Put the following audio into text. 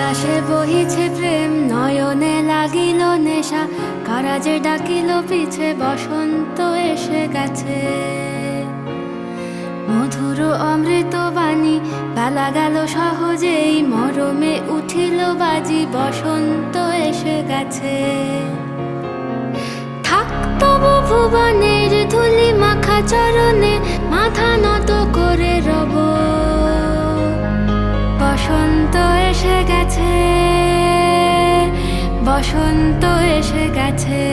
বাতাসে বহিছে প্রেম, নয়নে লাগিল নেশা, কারাজে ডাকিল পিছে, বসন্ত এসে গেছে। মধুর অমৃত বাণী, বেলা গেল সহজেই, মরমে উঠিল বাজি, বসন্ত এসে গেছে। থাক তবু ভুবনের ধুলি মাখা চরণে, মাথা নত করে রব। বসন্ত এসে গেছে, বসন্ত এসে গেছে।